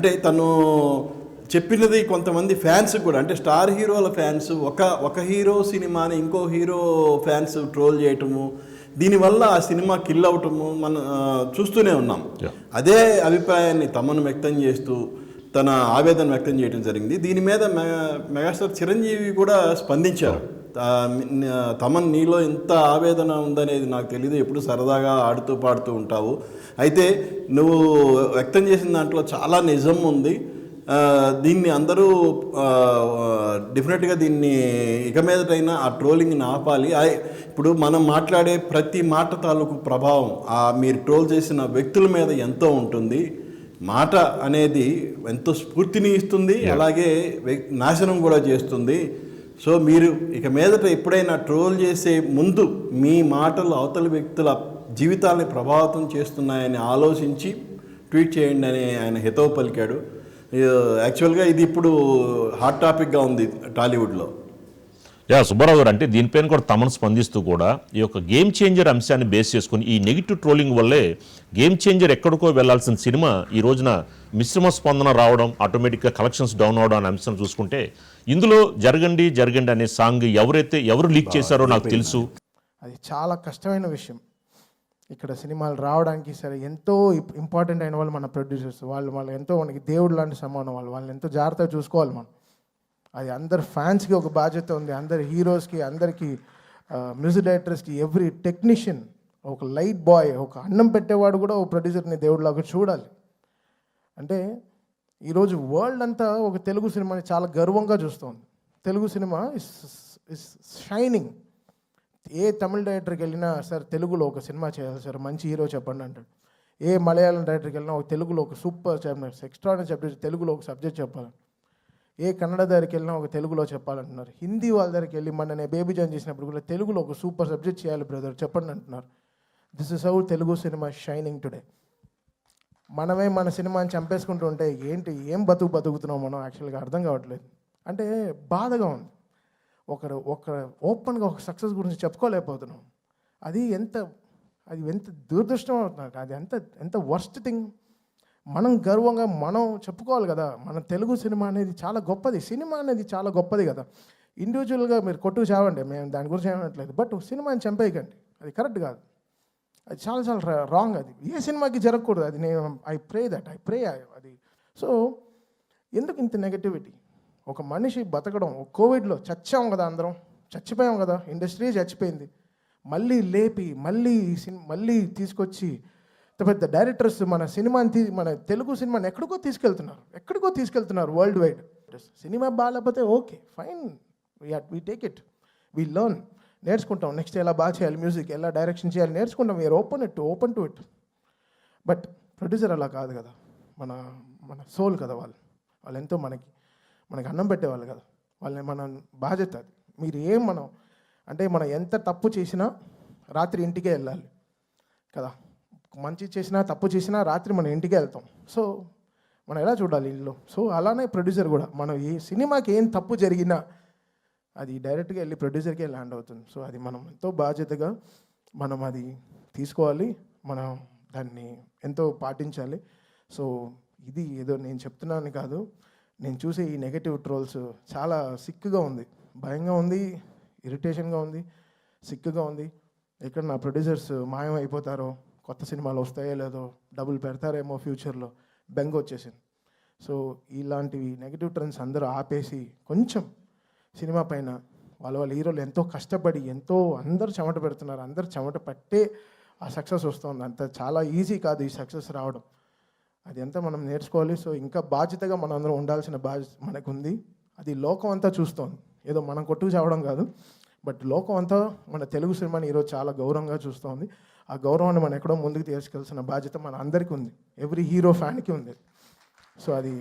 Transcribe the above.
అంటే తను చెప్పినది కొంతమంది ఫ్యాన్స్ కూడా, అంటే స్టార్ హీరోల ఫ్యాన్స్ ఒక హీరో సినిమాని ఇంకో హీరో ఫ్యాన్స్ ట్రోల్ చేయటము, దీనివల్ల ఆ సినిమా కిల్ అవటము మనం చూస్తూనే ఉన్నాం. అదే అభిప్రాయాన్ని తమను వ్యక్తం చేస్తూ తన ఆవేదన వ్యక్తం చేయడం జరిగింది. దీని మీద మెగాస్టార్ చిరంజీవి కూడా స్పందించారు. తమన్, నీలో ఎంత ఆవేదన ఉందనేది నాకు తెలియదు, ఎప్పుడు సరదాగా ఆడుతూ పాడుతూ ఉంటావు, అయితే నువ్వు వ్యక్తం చేసిన దాంట్లో చాలా నిజం ఉంది, దీన్ని అందరూ డెఫినెట్గా దీన్ని ఇక మీదటైనా ఆ ట్రోలింగ్ని ఆపాలి. ఇప్పుడు మనం మాట్లాడే ప్రతి మాట తాలూకు ప్రభావం మీరు ట్రోల్ చేసిన వ్యక్తుల మీద ఎంతో ఉంటుంది. మాట అనేది ఎంతో స్ఫూర్తిని ఇస్తుంది, అలాగే నాశనం కూడా చేస్తుంది. సో మీరు ఇక మీదట ఎప్పుడైనా ట్రోల్ చేసే ముందు మీ మాటలు అవతలి వ్యక్తుల జీవితాన్ని ప్రభావితం చేస్తున్నాయని ఆలోచించి ట్వీట్ చేయండి అని ఆయన హితవు పలికాడు. యాక్చువల్గా ఇది ఇప్పుడు హాట్ టాపిక్గా ఉంది టాలీవుడ్లో. సుబ్బారావు గారు, అంటే దీనిపైన కూడా తమను స్పందిస్తూ కూడా ఈ యొక్క గేమ్ చేంజర్ అంశాన్ని బేస్ చేసుకుని ఈ నెగిటివ్ ట్రోలింగ్ వల్లే గేమ్ చేంజర్ ఎక్కడికో వెళ్లాల్సిన సినిమా ఈ రోజున మిశ్రమ స్పందన రావడం, ఆటోమేటిక్గా కలెక్షన్స్ డౌన్ అవడం అనే అంశం చూసుకుంటే, ఇందులో జరగండి జరగండి అనే సాంగ్ ఎవరు లీక్ చేశారో నాకు తెలుసు. అది చాలా కష్టమైన విషయం. ఇక్కడ సినిమాలు రావడానికి సరే ఎంతో ఇంపార్టెంట్ అయిన వాళ్ళు మన ప్రొడ్యూసర్స్, వాళ్ళు ఎంతో మనకి దేవుడు లాంటి సమానం, వాళ్ళని ఎంతో జాగ్రత్తగా చూసుకోవాలి మనం. అది అందరు ఫ్యాన్స్కి ఒక బాధ్యత ఉంది, అందరి హీరోస్కి, అందరికీ మ్యూజిక్ డైరెక్టర్స్కి, ఎవ్రీ టెక్నీషియన్, ఒక లైట్ బాయ్, ఒక అన్నం పెట్టేవాడు కూడా ఒక ప్రొడ్యూసర్ని దేవుడిలాగా చూడాలి. అంటే ఈరోజు వరల్డ్ అంతా ఒక తెలుగు సినిమాని చాలా గర్వంగా చూస్తుంది. Telugu cinema is shining. ఏ తమిళ డైరెక్టర్కి వెళ్ళినా సార్ తెలుగులో ఒక సినిమా చేయాలి సార్, మంచి హీరో చెప్పండి అంటాడు. ఏ మలయాళం డైరెక్టర్కి వెళ్ళినా ఒక తెలుగులో ఒక సూపర్ చెప్పినారు, ఎక్స్ట్రాడినరీ సబ్జెక్ట్, తెలుగులో ఒక సబ్జెక్ట్ చెప్పాలి. ఏ కన్నడ దగ్గరికి వెళ్ళినా ఒక తెలుగులో చెప్పాలంటున్నారు. హిందీ వాళ్ళ దగ్గరికి వెళ్ళి నేను బేబీ జాన్ చేసినప్పుడు కూడా తెలుగులో ఒక సూపర్ సబ్జెక్ట్ చేయాలి బ్రదర్ చెప్పండి అంటున్నారు. This is how Telugu cinema shining today. మనమే మన సినిమాని చంపేసుకుంటూ ఉంటే ఏం బతుకుతున్నాం మనం, యాక్చువల్గా అర్థం కావట్లేదు. అంటే బాధగా ఉంది. ఒక ఓపెన్గా ఒక సక్సెస్ గురించి చెప్పుకోలేకపోతున్నాం. అది ఎంత దురదృష్టం అవుతుంది. అది ఎంత వర్స్ట్ థింగ్. మనం గర్వంగా మనం చెప్పుకోవాలి కదా, మన తెలుగు సినిమా అనేది చాలా గొప్పది, సినిమా అనేది చాలా గొప్పది కదా. ఇండివిజువల్గా మీరు కొట్టుకు చావండి, మేము దాని గురించి ఏమనట్లేదు, బట్ సినిమాని చంపేయకండి, అది కరెక్ట్ కాదు, అది చాలా రాంగ్. అది ఏ సినిమాకి జరగకూడదు. అది నేను ఐ ప్రే అది. సో ఎందుకు ఇంత నెగటివిటీ? ఒక మనిషి బతకడం, కోవిడ్లో చచ్చాం కదా, అందరం చచ్చిపోయాం కదా, ఇండస్ట్రీ చచ్చిపోయింది, మళ్ళీ లేపి మళ్ళీ తీసుకొచ్చి పెద్ద డైరెక్టర్స్ మన సినిమాని మన తెలుగు సినిమాని ఎక్కడికో తీసుకెళ్తున్నారు వరల్డ్ వైడ్. సినిమా బాగాలేకపోతే okay fine, we take it, we learn, నేర్చుకుంటాం, నెక్స్ట్ ఎలా బాగా చేయాలి, మ్యూజిక్ ఎలా డైరెక్షన్ చేయాలి నేర్చుకుంటాం, we are open to it. But producer అలా కాదు కదా, మన సోల్ కదా, వాళ్ళు ఎంతో మనకి అన్నం పెట్టేవాళ్ళు కదా, మన బాధ్యత అది. మనం ఎంత తప్పు చేసినా రాత్రి ఇంటికే వెళ్ళాలి కదా, మంచి చేసినా తప్పు చేసినా రాత్రి మనం ఇంటికే వెళ్తాం. సో మనం ఎలా చూడాలి ఇల్లు? సో అలానే ప్రొడ్యూసర్ కూడా, మనం ఈ సినిమాకి ఏం తప్పు జరిగినా అది డైరెక్ట్గా వెళ్ళి ప్రొడ్యూసర్కే ల్యాండ్ అవుతుంది. సో అది మనం ఎంతో బాధ్యతగా మనం అది తీసుకోవాలి, మనం దాన్ని ఎంతో పాటించాలి. సో ఇది ఏదో నేను చెప్తున్నాను కాదు, నేను చూసే ఈ నెగటివ్ ట్రోల్స్ చాలా సిక్కుగా ఉంది, భయంగా ఉంది, ఇరిటేషన్గా ఉంది, సిక్కుగా ఉంది. ఎక్కడ నా ప్రొడ్యూసర్స్ మాయం అయిపోతారో, కొత్త సినిమాలు వస్తాయో లేదో, డబ్బులు పెడతారేమో ఫ్యూచర్లో, బెంగ వచ్చేసింది. సో ఇలాంటివి నెగిటివ్ ట్రెండ్స్ అందరూ ఆపేసి కొంచెం సినిమా పైన వాళ్ళ హీరోలు ఎంతో కష్టపడి అందరూ చెమట పెడుతున్నారు, అందరూ చెమట పట్టే ఆ సక్సెస్ వస్తుంది. అంత చాలా ఈజీ కాదు ఈ సక్సెస్ రావడం, అది ఎంత మనం నేర్చుకోవాలి. సో ఇంకా బాధ్యతగా మనం అందరం ఉండాల్సిన బాధ్యత మనకు ఉంది. అది లోకం అంతా చూస్తోంది, ఏదో మనం కొట్టుకు చావడం కాదు, బట్ లోకం అంతా మన తెలుగు సినిమాని ఈరోజు చాలా గౌరవంగా చూస్తోంది. ఆ గౌరవాన్ని మనం ఎక్కడో ముందుకు తీసుకెళ్లాల్సిన బాధ్యత మన అందరికీ ఉంది, ఎవ్రీ హీరో ఫ్యాన్కి ఉంది. సో అది